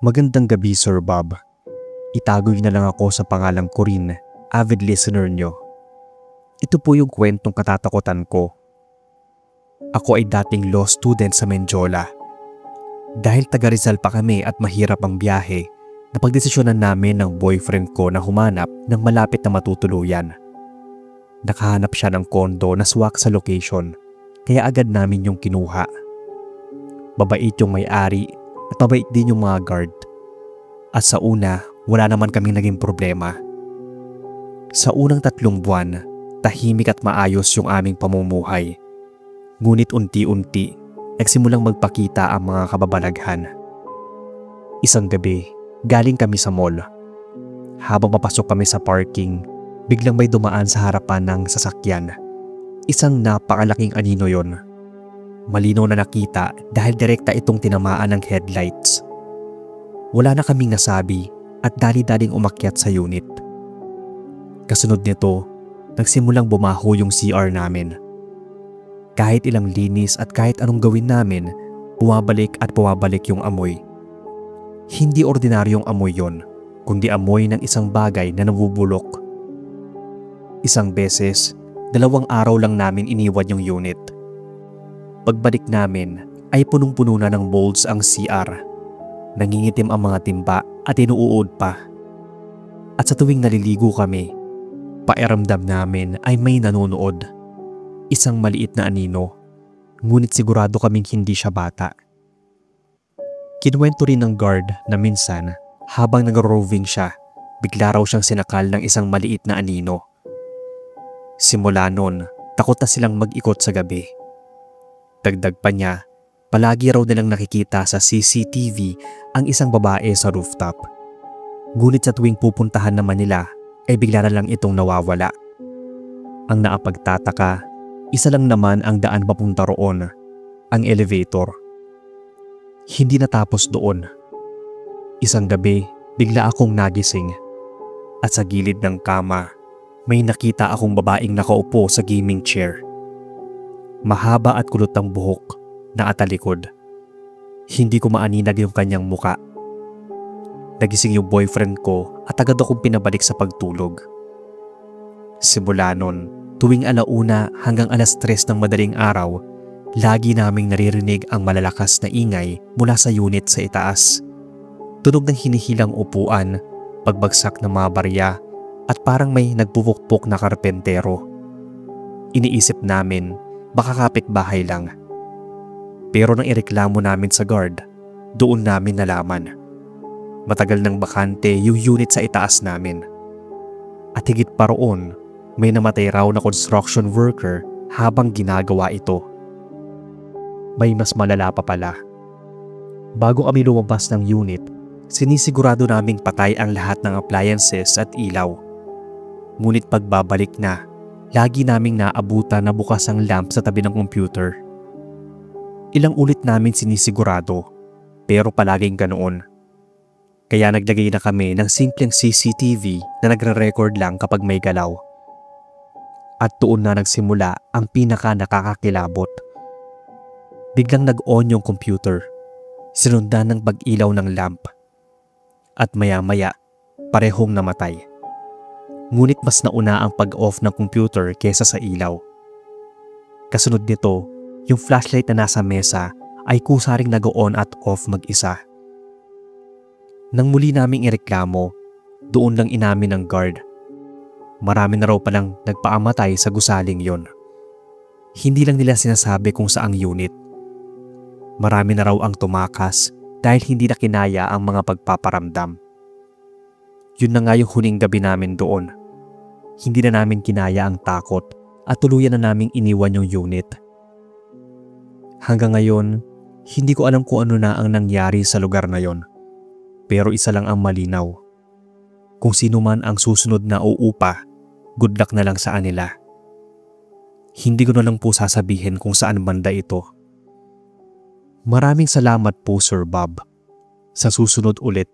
Magandang gabi, Sir Bob. Itagoy na lang ako sa pangalang Corinne, avid listener nyo. Ito po yung kwentong katatakutan ko. Ako ay dating law student sa Menjola. Dahil taga Rizal pa kami at mahirap ang biyahe, napagdesisyonan namin ng boyfriend ko na humanap ng malapit na matutuluyan. Nakahanap siya ng kondo na swak sa location, kaya agad namin yung kinuha. Mabait yung may-ari at mabait din yung mga guard. At sa una, wala naman kaming naging problema. Sa unang 3 buwan, tahimik at maayos yung aming pamumuhay. Ngunit unti-unti, nagsimulang magpakita ang mga kababalaghan. Isang gabi, galing kami sa mall. Habang papasok kami sa parking, biglang may dumaan sa harapan ng sasakyan. Isang napakalaking anino yon. Malinaw na nakita dahil direkta itong tinamaan ng headlights. Wala na kaming nasabi at dali-daling umakyat sa unit. Kasunod nito, nagsimulang bumaho yung CR namin. Kahit ilang linis at kahit anong gawin namin, bumabalik at bumabalik yung amoy. Hindi ordinaryong amoy yon, kundi amoy ng isang bagay na nabubulok. Isang beses, 2 araw lang namin iniwan yung unit. Pagbalik namin ay punong-puno na ng molds ang CR. Nangingitim ang mga timba at inuud pa. At sa tuwing naliligo kami, pakiramdam namin ay may nanonood. Isang maliit na anino, ngunit sigurado kaming hindi siya bata. Kinuwento rin ng guard na minsan habang nag-roving siya, bigla raw siyang sinakal ng isang maliit na anino. Simula nun, takot na silang mag-ikot sa gabi. Dagdag pa niya, palagi raw nilang nakikita sa CCTV ang isang babae sa rooftop. Ngunit sa tuwing pupuntahan naman nila ay bigla na lang itong nawawala. Ang naapagtataka, isa lang naman ang daan papunta roon, ang elevator. Hindi natapos doon. Isang gabi, bigla akong nagising at sa gilid ng kama, may nakita akong babaeng nakaupo sa gaming chair. Mahaba at kulot ang buhok, nakatalikod. Hindi ko maaninag yung kanyang muka. Nagising yung boyfriend ko at agad akong pinabalik sa pagtulog. Simula nun, tuwing 1:00 hanggang 3:00 ng madaling araw, lagi naming naririnig ang malalakas na ingay mula sa unit sa itaas. Tunog ng hinihilang upuan, pagbagsak ng mga barya, at parang may nagpupukpok na karpentero. Iniisip namin, baka kapitbahay lang. Pero nang ireklamo namin sa guard, doon namin nalaman. Matagal nang bakante yung unit sa itaas namin. At higit pa roon, may namatay raw na construction worker habang ginagawa ito. May mas malala pa pala. Bago kami lumabas ng unit, sinisigurado naming patay ang lahat ng appliances at ilaw. Ngunit pagbabalik na, lagi naming naabutan na bukas ang lamp sa tabi ng computer. Ilang ulit namin sinisigurado, pero palaging ganoon. Kaya naglagay na kami ng simpleng CCTV na nagre-record lang kapag may galaw. At doon na nagsimula ang pinaka nakakakilabot. Biglang nag-on yung computer, sinundan ng pag-ilaw ng lamp. At maya-maya, parehong namatay. Ngunit mas nauna ang pag-off ng computer kesa sa ilaw. Kasunod nito, yung flashlight na nasa mesa ay kusa ring nag-on at off mag-isa. Nang muli naming ireklamo, doon lang inamin ng guard. Marami na raw palang nagpaamatay sa gusaling yon. Hindi lang nila sinasabi kung saang unit. Marami na raw ang tumakas dahil hindi na kinaya ang mga pagpaparamdam. Yun na nga yung huling gabi namin doon. Hindi na namin kinaya ang takot at tuluyan na naming iniwan yung unit. Hanggang ngayon, hindi ko alam kung ano na ang nangyari sa lugar na yon. Pero isa lang ang malinaw. Kung sino man ang susunod na uupa, good luck na lang sa kanila. Hindi ko na lang po sasabihin kung saan banda ito. Maraming salamat po, Sir Bob. Sa susunod ulit.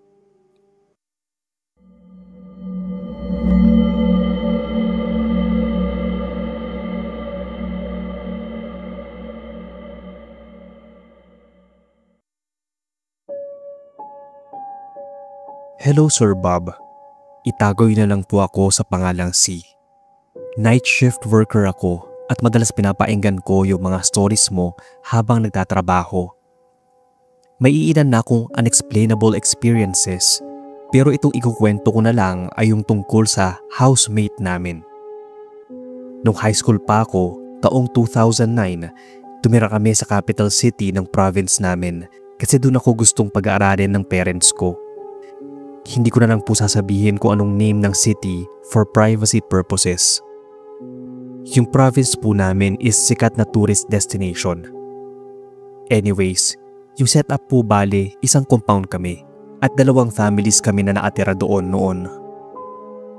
Hello Sir Bob. Itagoy na lang po ako sa pangalang C. Night shift worker ako at madalas pinapainggan ko yung mga stories mo habang nagtatrabaho. May iilan na akong unexplainable experiences, pero itong ikukwento ko na lang ay yung tungkol sa housemate namin. Nung high school pa ako, taong 2009, tumira kami sa capital city ng province namin kasi doon ako gustong pag-aaralin ng parents ko. Hindi ko na lang po sasabihin kung anong name ng city for privacy purposes. Yung province po namin is sikat na tourist destination. Anyways, yung setup po bale isang compound kami at 2 families kami na nakatira doon noon.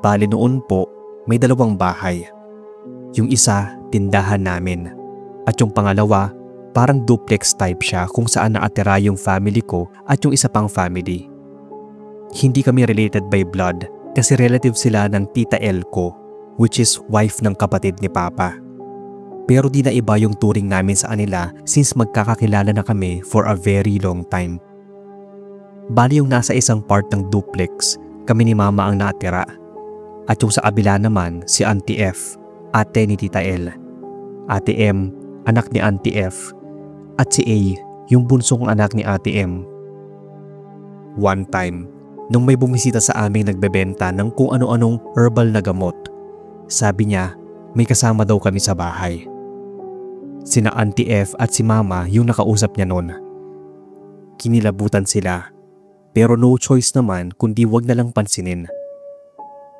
Bale noon po may 2 bahay. Yung isa tindahan namin at yung pangalawa parang duplex type siya kung saan nakatira yung family ko at yung isa pang family. Hindi kami related by blood kasi relative sila ng tita L ko, which is wife ng kapatid ni Papa. Pero di na iba yung turing namin sa kanila since magkakakilala na kami for a very long time. Bali yung nasa isang part ng duplex, kami ni Mama ang natira. At yung sa kabila naman si Auntie F, ate ni Tita L. Ate M, anak ni Auntie F. At si A, yung bunsong anak ni Ate M. One time, nung may bumisita sa aming nagbebenta ng kung ano-anong herbal na gamot, sabi niya may kasama daw kami sa bahay. Sina Auntie F at si Mama yung nakausap niya noon. Kinilabutan sila, pero no choice naman kundi wag na lang pansinin.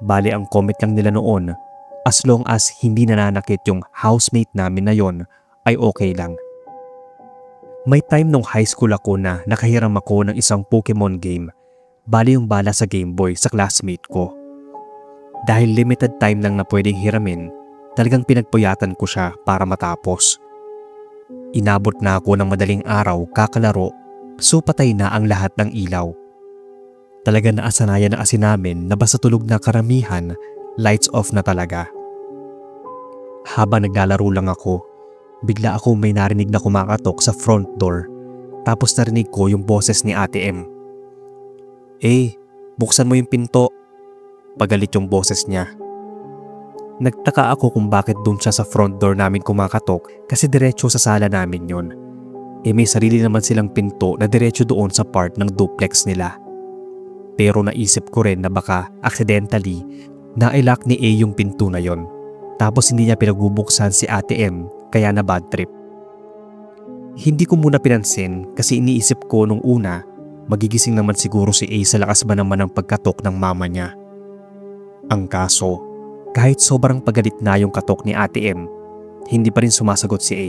Bale ang comment lang nila noon, as long as hindi nananakit yung housemate namin na yon ay okay lang. May time nung high school ako na nakahiram ako ng isang Pokemon game, bale yung bala sa Game Boy sa classmate ko. Dahil limited time lang na pwedeng hiramin, talagang pinagpuyatan ko siya para matapos. Inabot na ako ng madaling araw kakalaro, so patay na ang lahat ng ilaw. Talaga naasanayan na kasi namin na basta tulog na karamihan, lights off na talaga. Habang naglalaro lang ako, bigla ako may narinig na kumakatok sa front door, tapos narinig ko yung boses ni Ate M. Buksan mo yung pinto. Pagalit yung boses niya. Nagtaka ako kung bakit dun siya sa front door namin kumakatok kasi diretso sa sala namin yun. May sarili naman silang pinto na diretso doon sa part ng duplex nila. Pero naisip ko rin na baka accidentally na-lock ni A yung pinto na yon. Tapos hindi niya pinagbubuksan si Ate M kaya na bad trip. Hindi ko muna pinansin kasi iniisip ko nung una magigising naman siguro si A sa lakas ba naman ng pagkatok ng mama niya. Ang kaso, kahit sobrang pagalit na yung katok ni Ate M, hindi pa rin sumasagot si A.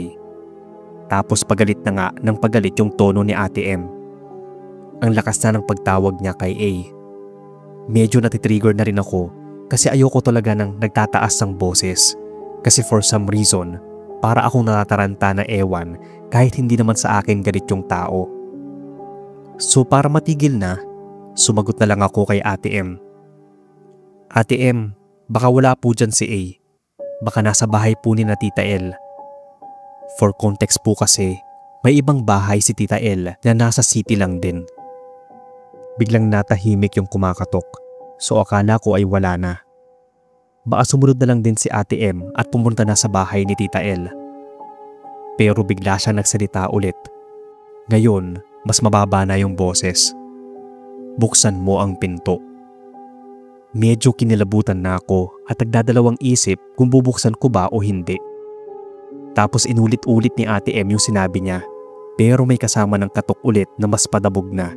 Tapos pagalit na nga ng pagalit yung tono ni Ate M. Ang lakas na ng pagtawag niya kay A. Medyo natitrigger na rin ako kasi ayoko talaga ng nagtataas ng boses. Kasi for some reason, para akong natataranta na ewan kahit hindi naman sa akin galit yung tao. So para matigil na, sumagot na lang ako kay Ate M. Ate M, baka wala po dyan si A. Baka nasa bahay po ni na Tita L. For context po kasi, may ibang bahay si Tita L na nasa city lang din. Biglang natahimik yung kumakatok, so akala ko ay wala na. Baka sumunod na lang din si Ate M at pumunta na sa bahay ni Tita L. Pero bigla siya nagsalita ulit. Ngayon, mas mababa na yung boses. Buksan mo ang pinto. Medyo kinilabutan na ako at nagdadalawang isip kung bubuksan ko ba o hindi. Tapos inulit-ulit ni Ate M yung sinabi niya, pero may kasama ng katok ulit na mas padabog na.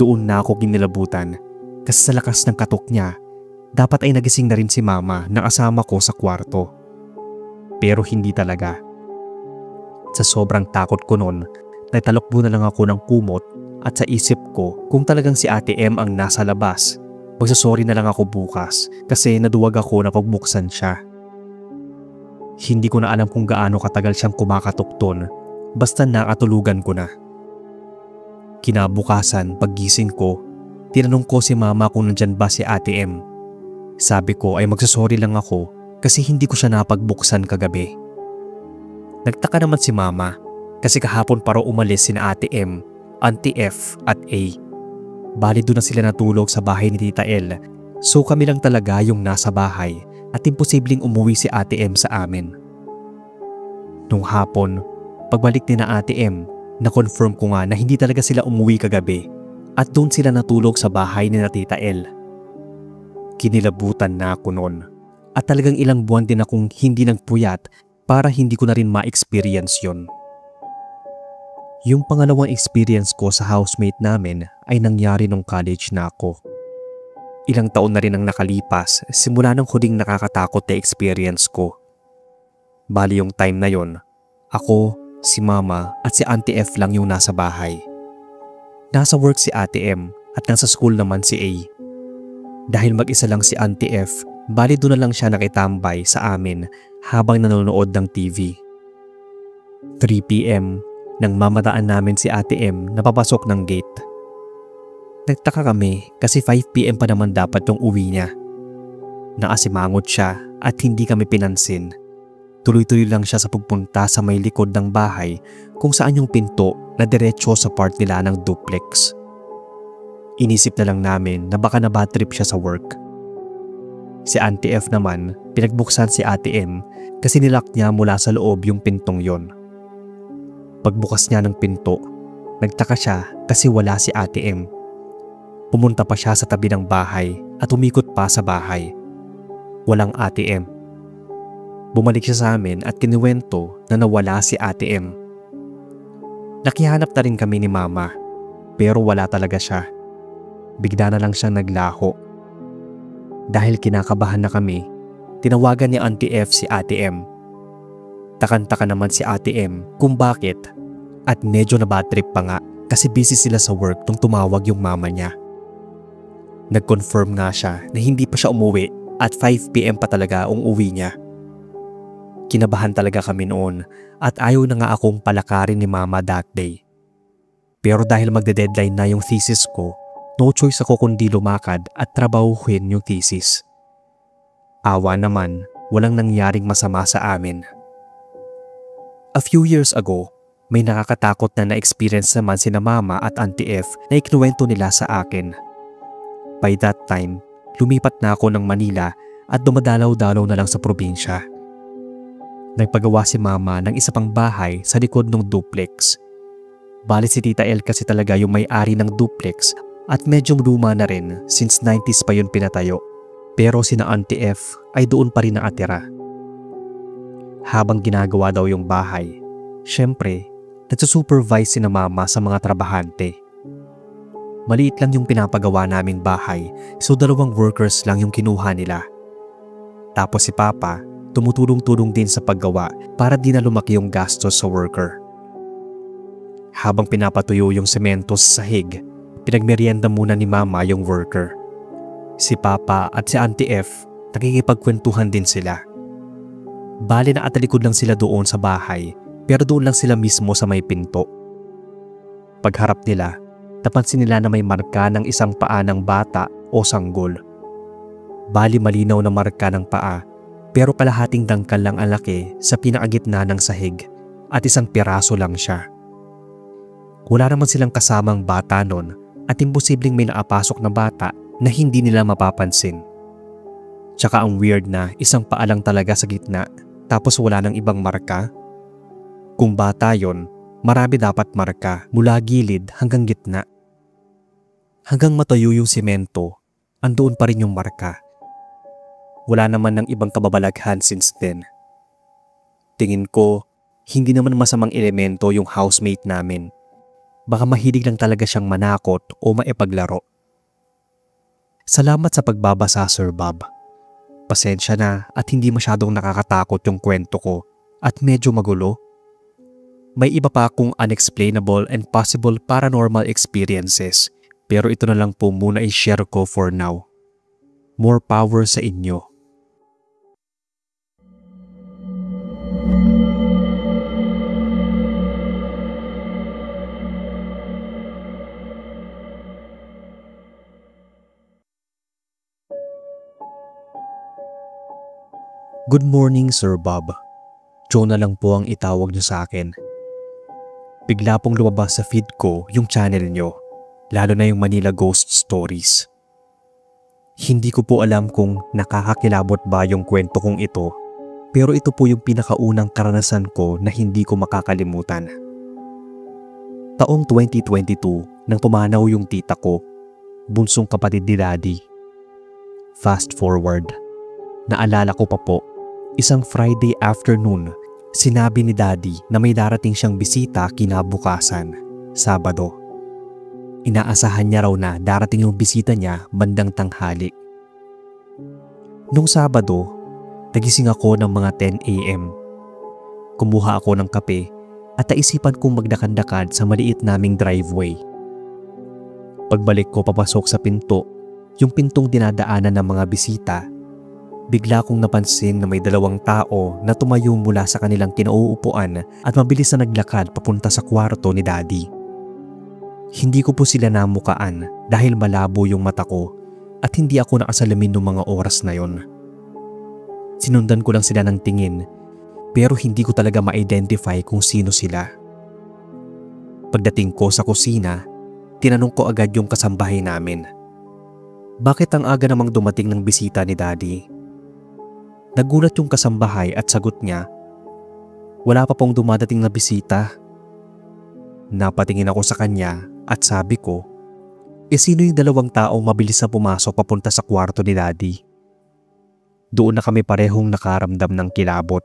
Doon na ako kinilabutan kasi sa lakas ng katok niya, dapat ay nagising na rin si Mama na kasama ko sa kwarto. Pero hindi talaga. Sa sobrang takot ko noon, nagtalokbo na lang ako ng kumot at sa isip ko kung talagang si Ate M ang nasa labas, magsasorry na lang ako bukas kasi naduwag ako na pagbuksan siya. Hindi ko na alam kung gaano katagal siyang kumakatok doon, basta nakatulugan ko na. Kinabukasan, paggising ko, tinanong ko si Mama kung nandyan ba si Ate M. Sabi ko ay magsasorry lang ako kasi hindi ko siya napagbuksan kagabi. Nagtaka naman si Mama kasi kahapon para umalis sina Ate M, Auntie F at A. Bali doon na sila natulog sa bahay ni Tita El. So kami lang talaga yung nasa bahay at imposibleng umuwi si Ate M sa amin. Nung hapon, pagbalik ni na Ate M, na-confirm ko nga na hindi talaga sila umuwi kagabi at doon sila natulog sa bahay ni na Tita El. Kinilabutan na ako noon at talagang ilang buwan din akong hindi nagpuyat para hindi ko na rin ma-experience yon. Yung pangalawang experience ko sa housemate namin ay nangyari nung college na ako. Ilang taon na rin ang nakalipas simula ng huling nakakatakot na experience ko. Bali yung time na yon, ako, si Mama at si Auntie F lang yung nasa bahay. Nasa work si Ate M at nasa school naman si A. Dahil mag-isa lang si Auntie F, bali doon na lang siya nakitambay sa amin habang nanonood ng TV. 3 PM nang mamataan namin si Ate M na papasok ng gate. Nagtaka kami kasi 5 PM pa naman dapat yung uwi niya. Naasimangot siya at hindi kami pinansin. Tuloy-tuloy lang siya sa pagpunta sa may likod ng bahay kung saan yung pinto na diretso sa part nila ng duplex. Inisip na lang namin na baka na bad trip siya sa work. Si Auntie F naman, pinagbuksan si Ate M kasi nilock niya mula sa loob yung pintong yon. Pagbukas niya ng pinto, nagtaka siya kasi wala si Ate M. Pumunta pa siya sa tabi ng bahay at umikot pa sa bahay. Walang Ate M. Bumalik siya sa amin at kinuwento na nawala si Ate M. Nakihanap na rin kami ni Mama pero wala talaga siya. Bigla na lang siyang naglaho. Dahil kinakabahan na kami, tinawagan ni Auntie F si Ate M. Takanta naman si Ate M kung bakit at medyo na bad trip pa nga kasi busy sila sa work nung tumawag yung mama niya. Nag-confirm nga siya na hindi pa siya umuwi at 5 PM pa talaga ang uwi niya. Kinabahan talaga kami noon at ayaw na nga akong palakarin ni Mama that day. Pero dahil magde-deadline na yung thesis ko, no choice ako kundi lumakad at trabahuhin yung thesis. Awa naman, walang nangyaring masama sa amin. A few years ago, may nakakatakot na na-experience naman sina Mama at Auntie F na ikinuwento nila sa akin. By that time, lumipat na ako ng Manila at dumadalaw-dalaw na lang sa probinsya. Nagpagawa si Mama ng isa pang bahay sa likod ng duplex. Bali si Tita El kasi talaga yung may-ari ng duplex at medyo luma na rin since 90s pa yun pinatayo. Pero sina Auntie F ay doon pa rin nakatira. Habang ginagawa daw yung bahay, syempre, nagsusupervise sina Mama sa mga trabahante. Maliit lang yung pinapagawa naming bahay, so 2 workers lang yung kinuha nila. Tapos si Papa, tumutulong-tulong din sa paggawa para di na lumaki yung gastos sa worker. Habang pinapatuyo yung semento sa sahig, pinagmerienda muna ni Mama yung worker. Si Papa at si Auntie F, nakikipagkwentuhan din sila. Bali na atalikod lang sila doon sa bahay pero doon lang sila mismo sa may pinto. Pagharap nila, napansin nila na may marka ng isang paa ng bata o sanggol. Bali malinaw na marka ng paa pero kalahating dangkal lang ang laki sa pinakagitna ng sahig at isang piraso lang siya. Wala naman silang kasamang bata nun at imposibleng may naapasok na bata na hindi nila mapapansin. Tsaka ang weird na isang paa lang talaga sa gitna tapos wala nang ibang marka. Kung bata yon, marami dapat marka mula gilid hanggang gitna. Hanggang matayo yung semento, andoon pa rin yung marka. Wala naman ng ibang kababalaghan since then. Tingin ko, hindi naman masamang elemento yung housemate namin. Baka mahilig lang talaga siyang manakot o maipaglaro. Salamat sa pagbabasa, Sir Bob. Pasensya na at hindi masyadong nakakatakot yung kwento ko at medyo magulo. May iba pa akong unexplainable and possible paranormal experiences pero ito na lang po muna i-share ko for now. More power sa inyo. Good morning, Sir Bob. Joe na lang po ang itawag niyo sa akin. Bigla pong lumabas sa feed ko yung channel niyo. lalo na yung Manila Ghost Stories. Hindi ko po alam kung nakakakilabot ba yung kwento kong ito, pero ito po yung pinakaunang karanasan ko na hindi ko makakalimutan. Taong 2022 nang pumanaw yung tita ko, bunsong kapatid ni Daddy. Fast forward, naalala ko pa po, isang Friday afternoon, sinabi ni Daddy na may darating siyang bisita kinabukasan, Sabado. Inaasahan niya raw na darating yung bisita niya bandang tanghali. Nung Sabado, nagising ako ng mga 10 a.m. Kumuha ako ng kape at naisipan kong magdakad-dakad sa maliit naming driveway. Pagbalik ko papasok sa pinto, yung pintong dinadaanan ng mga bisita, bigla kong napansin na may dalawang tao na tumayo mula sa kanilang kinauupuan at mabilis na naglakad papunta sa kwarto ni Daddy. Hindi ko po sila namukaan dahil malabo yung mata ko at hindi ako nakasalamin ng mga oras na yon. Sinundan ko lang sila ng tingin pero hindi ko talaga ma-identify kung sino sila. Pagdating ko sa kusina, tinanong ko agad yung kasambahay namin. Bakit ang aga namang dumating ng bisita ni Daddy? Nagulat yung kasambahay at sagot niya, wala pa pong dumadating na bisita. Napatingin ako sa kanya at sabi ko, sino yung dalawang taong mabilis na pumasok papunta sa kwarto ni Daddy? Doon na kami parehong nakaramdam ng kilabot.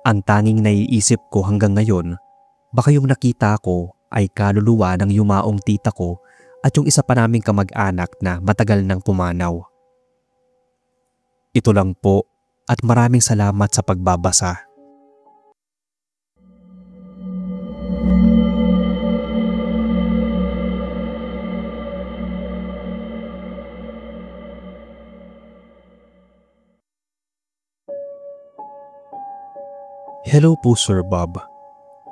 Ang tanging naiisip ko hanggang ngayon, baka yung nakita ko ay kaluluwa ng yumaong tita ko at yung isa pa naming kamag-anak na matagal nang pumanaw. Ito lang po at maraming salamat sa pagbabasa. Hello po Sir Bob.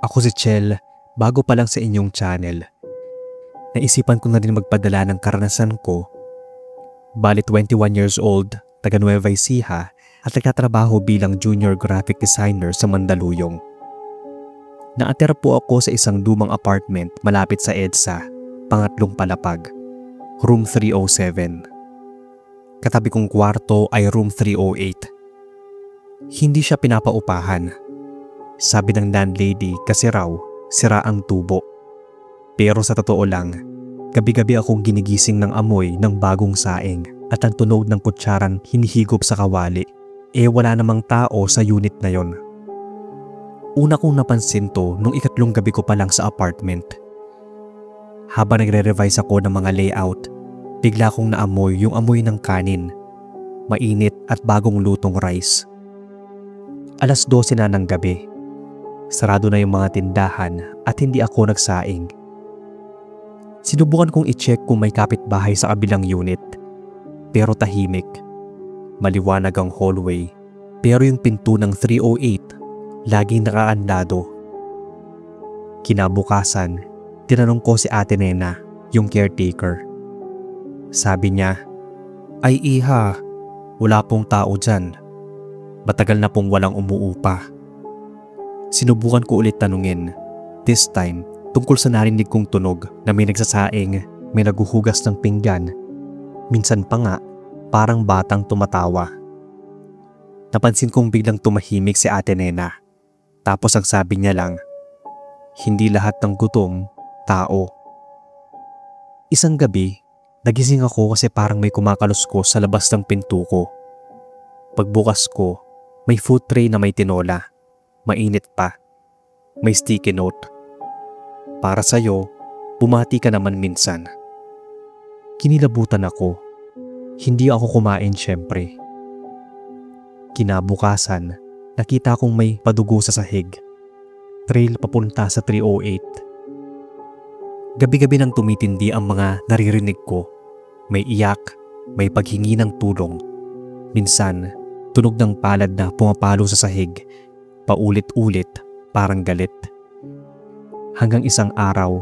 Ako si Chel, bago pa lang sa inyong channel. Naisipan ko na din magpadala ng karanasan ko. Bali 21 years old, taga Nueva Ecija at nagtatrabaho bilang junior graphic designer sa Mandaluyong. Naatira po ako sa isang lumang apartment malapit sa EDSA, pangatlong palapag, room 307. Katabi kong kwarto ay room 308. Hindi siya pinapaupahan. Sabi ng landlady kasi raw sira ang tubo. Pero sa totoo lang, gabi-gabi akong ginigising ng amoy ng bagong saing at ang tunog ng kutsarang hinihigop sa kawali. Wala namang tao sa unit na yon. Una kong napansin to nung ikatlong gabi ko pa lang sa apartment. Habang nagre-revise ako ng mga layout, bigla kong naamoy yung amoy ng kanin, mainit at bagong lutong rice. 12:00 na ng gabi. Sarado na yung mga tindahan at hindi ako nagsaing. Sinubukan kong i-check kung may kapitbahay sa kabilang unit. Pero tahimik. Maliwanag ang hallway. Pero yung pinto ng 308, laging nakaandado. Kinabukasan, tinanong ko si Ate Nena, yung caretaker. Sabi niya, ay iha, wala pong tao dyan. Matagal na pong walang umuupa. Sinubukan ko ulit tanungin. This time, tungkol sa narinig kong tunog na may nagsasaing, may naguhugas ng pinggan. Minsan pa nga, parang batang tumatawa. Napansin kong biglang tumahimik si Ate Nena. Tapos ang sabi niya lang, hindi lahat ng gutom, tao. Isang gabi, nagising ako kasi parang may kumakaluskos sa labas ng pinto ko. Pagbukas ko, may food tray na may tinola. Mainit pa. May sticky note. Para sa'yo, bumati ka naman minsan. Kinilabutan ako. Hindi ako kumain syempre. Kinabukasan, nakita kong may padugo sa sahig. Trail papunta sa 308. Gabi-gabi nang tumitindi ang mga naririnig ko. May iyak, may paghingi ng tulong. Minsan, tunog ng palad na pumapalo sa sahig. Paulit-ulit, parang galit. Hanggang isang araw,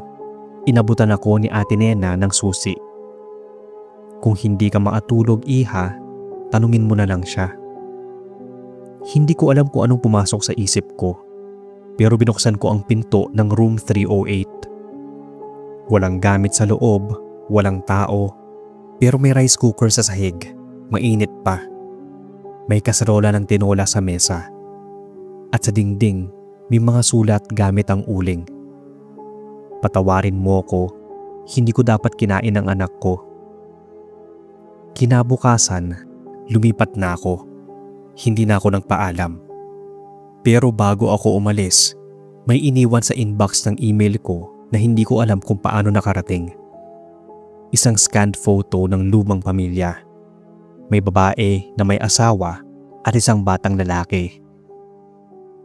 inabutan ako ni Ate Nena ng susi. Kung hindi ka makatulog, iha, tanungin mo na lang siya. Hindi ko alam kung anong pumasok sa isip ko, pero binuksan ko ang pinto ng room 308. Walang gamit sa loob, walang tao, pero may rice cooker sa sahig, mainit pa. May kaserola ng tinola sa mesa. At sa dingding, may mga sulat gamit ang uling. Patawarin mo ko, hindi ko dapat kinain ang anak ko. Kinabukasan, lumipat na ako. Hindi na ako nagpaalam. Pero bago ako umalis, may iniwan sa inbox ng email ko na hindi ko alam kung paano nakarating. Isang scanned photo ng lumang pamilya. May babae na may asawa at isang batang lalaki.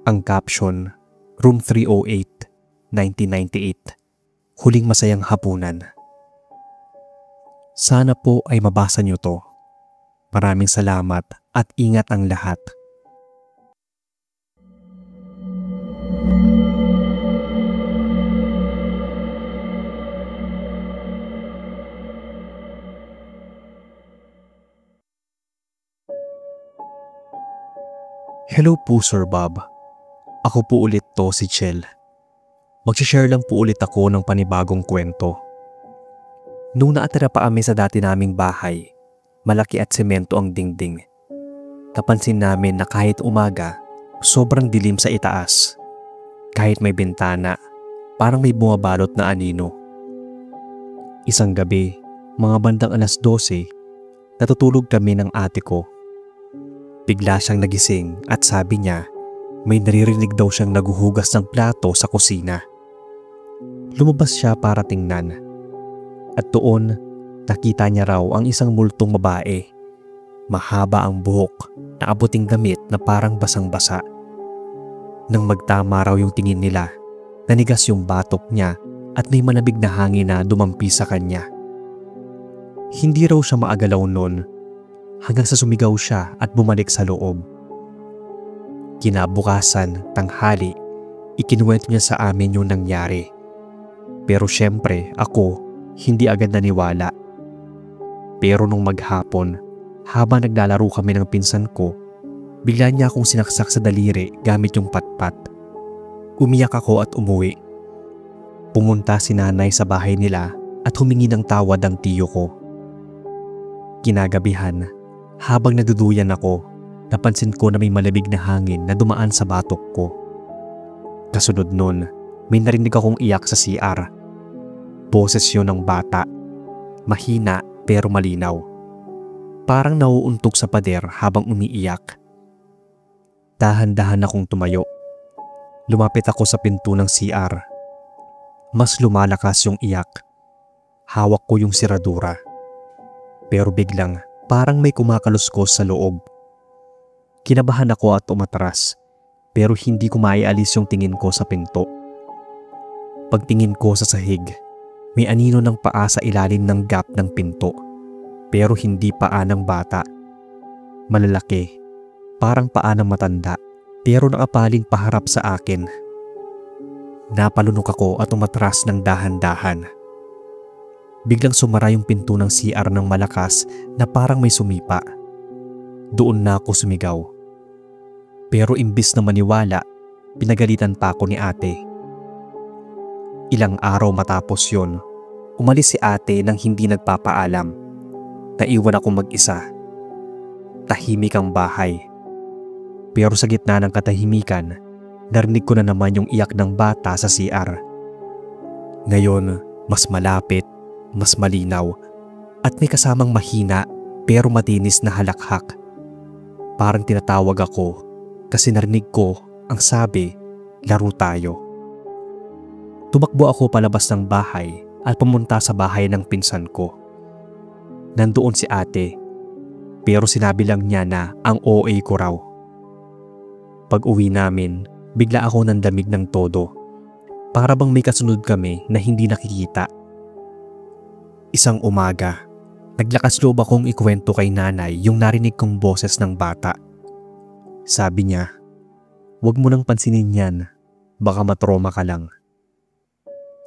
Ang caption, Room 308, 1998. Huling masayang hapunan. Sana po ay mabasa niyo to. Maraming salamat at ingat ang lahat. Hello po Sir Bob. Ako po ulit to si Chel. Magsishare lang po ulit ako ng panibagong kwento. Nung naatira pa kami sa dati naming bahay, malaki at semento ang dingding. Napansin namin na kahit umaga, sobrang dilim sa itaas. Kahit may bintana, parang may bumabalot na anino. Isang gabi, mga bandang 12:00, natutulog kami ng ate ko. Bigla siyang nagising at sabi niya may naririnig daw siyang naghuhugas ng plato sa kusina. Lumabas siya para tingnan. At doon, nakita niya raw ang isang multong babae. Mahaba ang buhok, naabuting damit na parang basang-basa. Nang magtama raw yung tingin nila, nanigas yung batok niya at may manabig na hangin na dumampi sa kanya. Hindi raw siya maagalaw noon hanggang sa sumigaw siya at bumalik sa loob. Kinabukasan, tanghali, ikinuwento niya sa amin yung nangyari. Pero syempre ako, hindi agad naniwala. Pero nung maghapon, habang naglalaro kami ng pinsan ko, bigla niya akong sinaksak sa daliri gamit yung patpat. Umiyak ako at umuwi. Pumunta si nanay sa bahay nila at humingi ng tawad ang tiyo ko. Kinagabihan, habang naduduyan ako, napansin ko na may malabig na hangin na dumaan sa batok ko. Kasunod nun, may narinig akong iyak sa CR. Boses yun ng bata. Mahina pero malinaw. Parang nauuntog sa pader habang umiiyak. Dahan-dahan akong tumayo. Lumapit ako sa pinto ng CR. Mas lumalakas yung iyak. Hawak ko yung siradura. Pero biglang parang may kumakaluskos sa loob. Kinabahan ako at umatras, pero hindi ko maialis yung tingin ko sa pinto. Pagtingin ko sa sahig, may anino ng paa sa ilalim ng gap ng pinto, pero hindi paa ng bata. Malalaki, parang paa ng matanda, pero nakapaling paharap sa akin. Napalunok ako at umatras ng dahan-dahan. Biglang sumara yung pinto ng CR ng malakas na parang may sumipa. Doon na ako sumigaw. Pero imbis na maniwala, pinagalitan pa ako ni ate. Ilang araw matapos yon, umalis si ate nang hindi nagpapaalam. Naiwan ako mag-isa. Tahimik ang bahay. Pero sa gitna ng katahimikan, narinig ko na naman yung iyak ng bata sa CR. Ngayon, mas malapit, mas malinaw, at may kasamang mahina pero matinis na halakhak. Parang tinatawag ako kasi narinig ko ang sabi, laro tayo. Tumakbo ako palabas ng bahay at pumunta sa bahay ng pinsan ko. Nandoon si ate, pero sinabi lang niya na ang OA ko raw. Pag uwi namin, bigla ako nandamig ng todo. Para bang may kasunod kami na hindi nakikita. Isang umaga, naglakas loob akong ikwento kay nanay yung narinig kong boses ng bata. Sabi niya, "Huwag mo nang pansinin yan, baka matroma ka lang."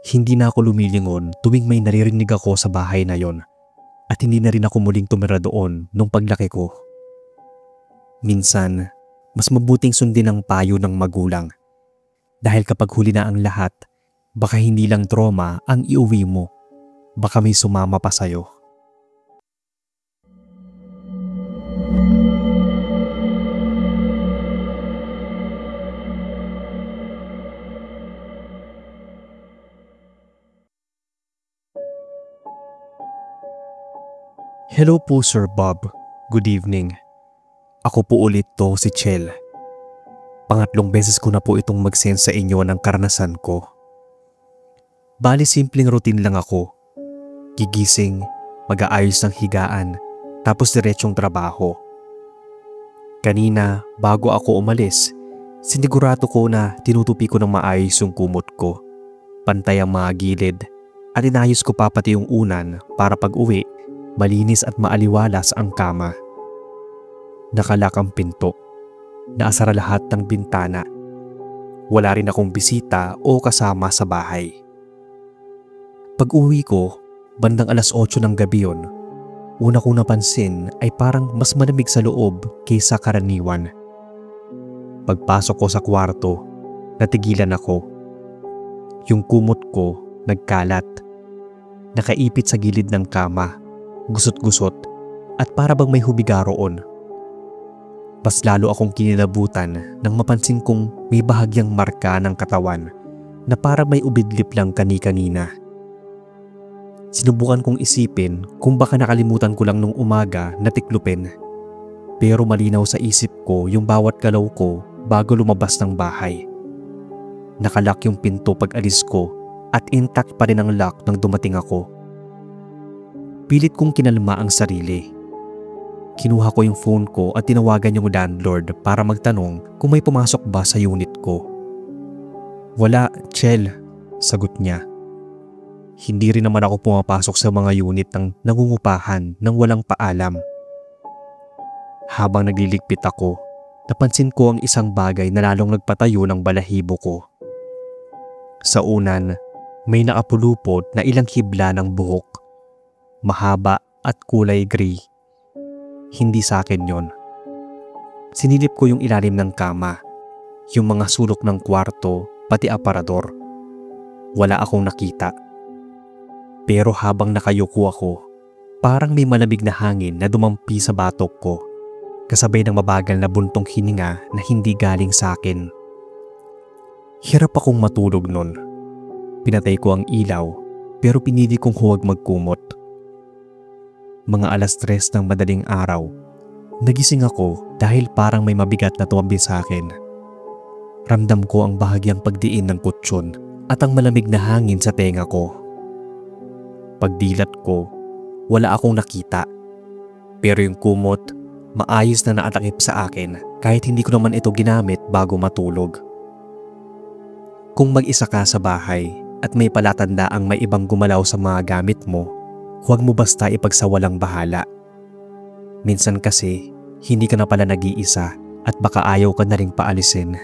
Hindi na ako lumilingon tuwing may naririnig ako sa bahay na yon at hindi na rin ako muling tumira doon nung paglaki ko. Minsan, mas mabuting sundin ang payo ng magulang dahil kapag huli na ang lahat, Baka hindi lang trauma ang iuwi mo. Baka may sumama pa sa'yo. Hello po Sir Bob. Good evening. Ako po ulit to si Chel. Pangatlong beses ko na po itong mag-send sa inyo ng karanasan ko. Bali simpleng routine lang ako. Gigising, mag-aayos ng higaan, tapos diretsong trabaho. Kanina, bago ako umalis, sinigurado ko na tinutupi ko ng maayos yung kumot ko. Pantay ang mga gilid at inayos ko pa pati yung unan para pag-uwi, malinis at maaliwalas ang kama. Nakalak ang pinto. Naasara lahat ng bintana. Wala rin akong bisita o kasama sa bahay. Pag-uwi ko, bandang 8:00 ng gabi yun, una kong napansin ay parang mas malamig sa loob kaysa karaniwan. Pagpasok ko sa kwarto, natigilan ako. Yung kumot ko nagkalat. Nakaipit sa gilid ng kama, gusot-gusot at para bang may hubiga roon. Mas lalo akong kinilabutan nang mapansin kong may bahagyang marka ng katawan na para may ubidlip lang kani-kanina. Sinubukan kong isipin kung baka nakalimutan ko lang nung umaga na tiklupin. Pero malinaw sa isip ko yung bawat galaw ko bago lumabas ng bahay. Nakalak yung pinto pag alis ko at intact pa rin ang lock nang dumating ako. Pilit kong kinalma ang sarili. Kinuha ko yung phone ko at tinawagan yung landlord para magtanong kung may pumasok ba sa unit ko. Wala, Chel, sagot niya. Hindi rin naman ako pumapasok sa mga unit ng nangungupahan nang walang paalam. Habang nagliligpit ako, napansin ko ang isang bagay na lalong nagpatayo ng balahibo ko. Sa unan, may nakapulupot na ilang hibla ng buhok. Mahaba at kulay gray. Hindi sa akin yon. Sinilip ko yung ilalim ng kama, yung mga sulok ng kwarto, pati aparador. Wala akong nakita. Pero habang nakayuko ako, parang may malamig na hangin na dumampi sa batok ko, kasabay ng mabagal na buntong hininga na hindi galing sa akin. Hirap akong matulog nun. Pinatay ko ang ilaw, pero pinili kong huwag magkumot. Mga 3:00 ng madaling araw, nagising ako dahil parang may mabigat na tumabi sa akin. Ramdam ko ang bahagyang pagdiin ng kutsyon at ang malamig na hangin sa tenga ko. Pagdilat ko, wala akong nakita. Pero yung kumot, maayos na nakatakip sa akin kahit hindi ko naman ito ginamit bago matulog. Kung mag-isa ka sa bahay at may palatandaang may ibang gumalaw sa mga gamit mo, huwag mo basta ipagsawalang bahala. Minsan kasi, hindi ka na pala nag-iisa at baka ayaw ka na ring paalisin.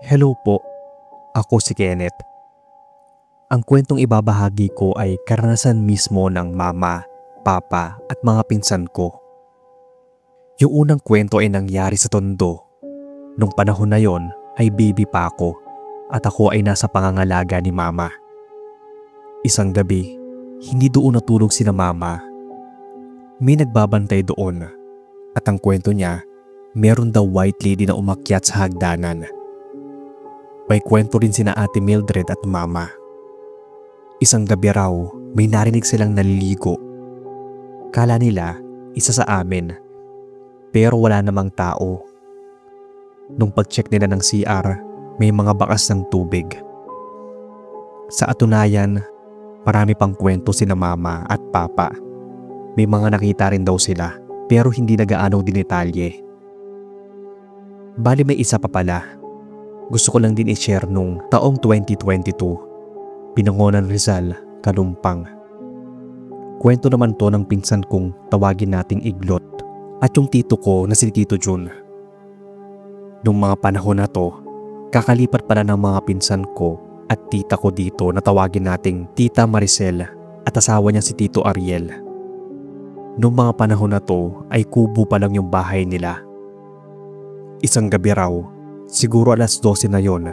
Hello po, ako si Kenneth. Ang kwentong ibabahagi ko ay karanasan mismo ng mama, papa at mga pinsan ko. Yung unang kwento ay nangyari sa Tondo. Nung panahon na yon ay baby pa ako at ako ay nasa pangangalaga ni mama. Isang gabi, hindi doon natulog sina mama. May nagbabantay doon at ang kwento niya, meron daw white lady na umakyat sa hagdanan. May kwento rin sina Ate Mildred at mama. Isang gabi raw, may narinig silang naliligo. Kala nila, isa sa amin. Pero wala namang tao. Nung pag-check nila ng CR, may mga bakas ng tubig. Sa atunayan, marami pang kwento sina mama at papa. May mga nakita rin daw sila, pero hindi na gaano dinetalye. Bali may isa pa pala. Gusto ko lang din i-share nung taong 2022. Binangonan Rizal, Kalumpang. Kwento naman to ng pinsan kong tawagin nating Iglot at yung tito ko na si Tito Jun. Nung mga panahon na to, kakalipat pala ng mga pinsan ko at tita ko dito na tawagin nating Tita Maricel at asawa niya si Tito Ariel. Noong mga panahon na to ay kubo pa lang yung bahay nila. Isang gabi raw, siguro alas 12 na yon,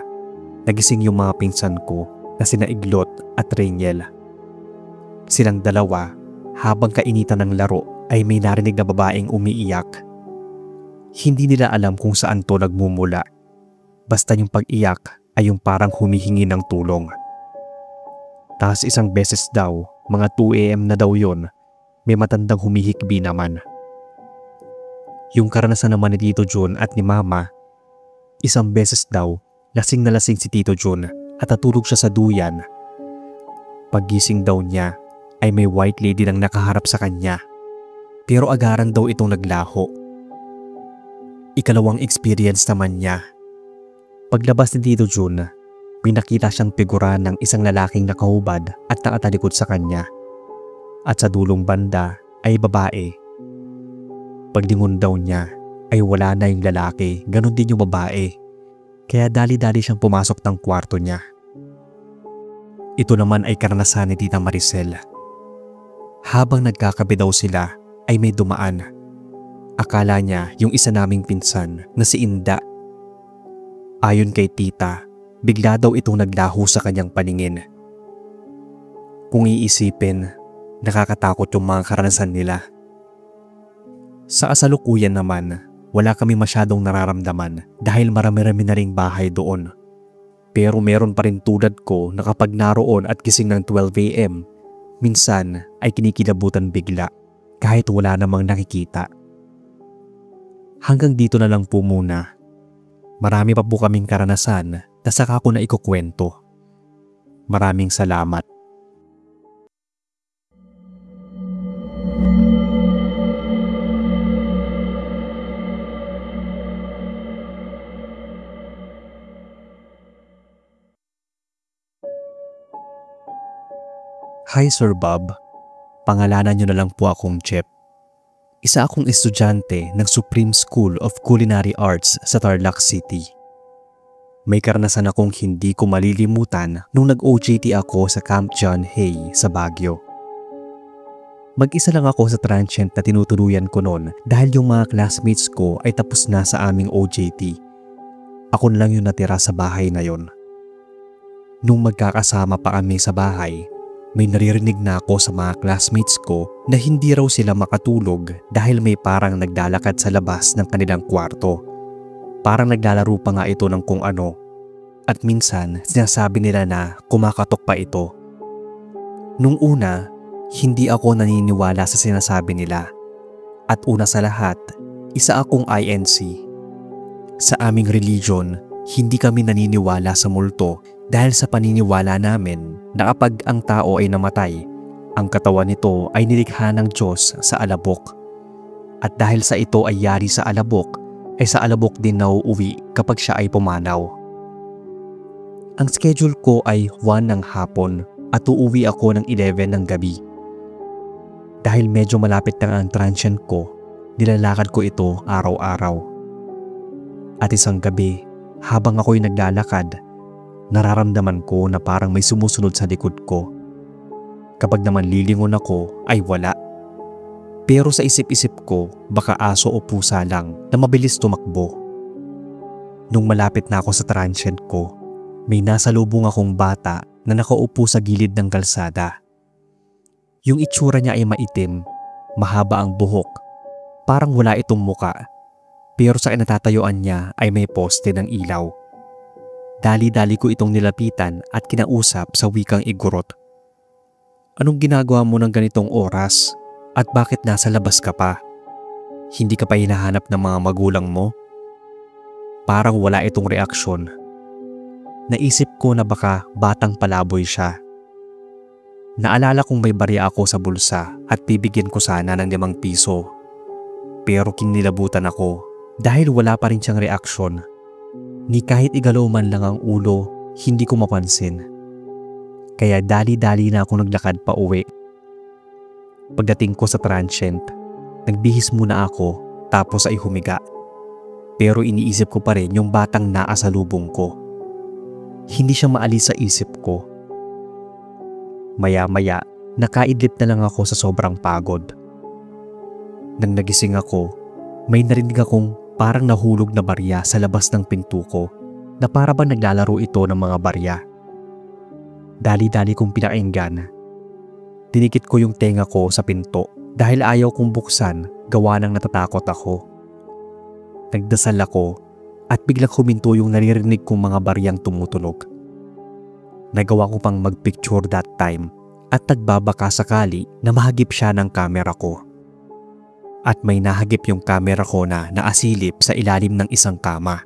nagising yung mga pinsan ko na sina Iglot at Rainiel. Silang dalawa, habang kainitan ng laro ay may narinig na babaeng umiiyak. Hindi nila alam kung saan to nagmumula. Basta yung pag-iyak ay yung parang humihingi ng tulong. Tapos isang beses daw, mga 2 AM na daw yon, may matandang humihikbi naman. Yung karanasan naman ni Tito John at ni Mama, isang beses daw, lasing na lasing si Tito John at natulog siya sa duyan. Paggising daw niya ay may white lady nang nakaharap sa kanya. Pero agaran daw itong naglaho. Ikalawang experience naman niya. Paglabas ni Tito John, pinakita siyang figura ng isang lalaking nakahubad at nakatalikod sa kanya. At sa dulong banda ay babae. Paglingon daw niya ay wala na yung lalaki, ganun din yung babae. Kaya dali-dali siyang pumasok ng kwarto niya. Ito naman ay karanasan ni Tita Maricel. Habang nagkakape daw sila ay may dumaan. Akala niya yung isa naming pinsan na si Inda. Ayon kay tita, bigla daw itong naglaho sa kanyang paningin. Kung iisipin, nakakatakot yung mga karanasan nila. Sa kasalukuyan naman, wala kami masyadong nararamdaman dahil marami-rami na ring bahay doon. Pero meron pa rin tulad ko na kapag naroon at gising ng 12 AM, minsan ay kinikilabutan bigla kahit wala namang nakikita. Hanggang dito na lang po muna. Marami pa po kaming karanasan na saka ko na ikukwento. Maraming salamat. Hi Sir Bob, pangalanan niyo na lang po akong Chep. Isa akong estudyante ng Supreme School of Culinary Arts sa Tarlac City. May karanasan akong hindi ko malilimutan nung nag-OJT ako sa Camp John Hay sa Baguio. Mag-isa lang ako sa transient na tinutuluyan ko noon dahil yung mga classmates ko ay tapos na sa aming OJT. Ako na lang yung natira sa bahay na yon. Nung magkakasama pa kami sa bahay, may naririnig na ako sa mga classmates ko na hindi raw sila makatulog dahil may parang naglalakad sa labas ng kanilang kwarto. Parang naglalaro pa nga ito ng kung ano. At minsan sinasabi nila na kumakatok pa ito. Nung una, hindi ako naniniwala sa sinasabi nila. At una sa lahat, isa akong INC. Sa aming religion, hindi kami naniniwala sa multo dahil sa paniniwala namin na kapag ang tao ay namatay, ang katawan nito ay nilikha ng Diyos sa alabok. At dahil sa ito ay yari sa alabok, ay sa alabok din nauuwi kapag siya ay pumanaw. Ang schedule ko ay 1 ng hapon at uuwi ako ng 11 ng gabi. Dahil medyo malapit na ang transient ko, nilalakad ko ito araw-araw. At isang gabi, habang ako'y naglalakad, nararamdaman ko na parang may sumusunod sa likod ko. Kapag naman lilingon ako ay wala. Pero sa isip-isip ko baka aso o pusa lang na mabilis tumakbo. Nung malapit na ako sa transient ko, may nasalubong akong bata na nakaupo sa gilid ng kalsada. Yung itsura niya ay maitim, mahaba ang buhok, parang wala itong muka. Pero sa kinatatayuan niya ay may poste ng ilaw. Dali-dali ko itong nilapitan at kinausap sa wikang Igorot. Anong ginagawa mo ng ganitong oras? At bakit nasa labas ka pa? Hindi ka pa hinahanap ng mga magulang mo? Parang wala itong reaksyon. Naisip ko na baka batang palaboy siya. Naalala kong may barya ako sa bulsa at bibigyan ko sana ng 5 piso. Pero kinilabutan ako dahil wala pa rin siyang reaksyon. Ni kahit igalaw man lang ang ulo, hindi ko mapansin. Kaya dali-dali na ako naglakad pa uwi. Pagdating ko sa transient, nagbihis muna ako tapos ay humiga. Pero iniisip ko pa rin yung batang naasalubong ko. Hindi siya maalis sa isip ko. Maya-maya, nakaidlip na lang ako sa sobrang pagod. Nang nagising ako, may narinig akong parang nahulog na barya sa labas ng pinto ko na para bang naglalaro ito ng mga barya. Dali-dali kong pinakinggan. Dinikit ko yung tenga ko sa pinto dahil ayaw kong buksan gawa ng natatakot ako. Nagdasal ako at biglang huminto yung naririnig kong mga baryang tumutunog. Nagawa ko pang magpicture that time at nagbabaka sakali na mahagip siya ng kamera ko. At may nahagip yung kamera ko na naasilip sa ilalim ng isang kama.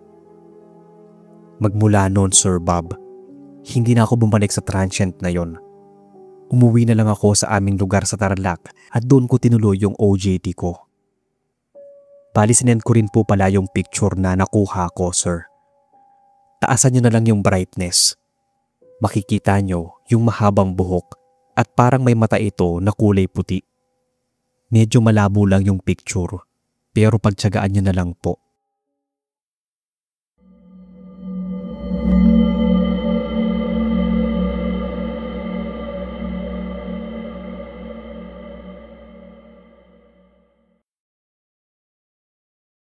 Magmula noon, Sir Bob, hindi na ako bumalik sa transient na yon. Umuwi na lang ako sa aming lugar sa Tarlac at doon ko tinuloy yung OJT ko. Bali sinend ko rin po pala yung picture na nakuha ko, sir. Taasan nyo na lang yung brightness. Makikita nyo yung mahabang buhok at parang may mata ito na kulay puti. Medyo malabo lang yung picture pero pagtiyagaan nyo na lang po.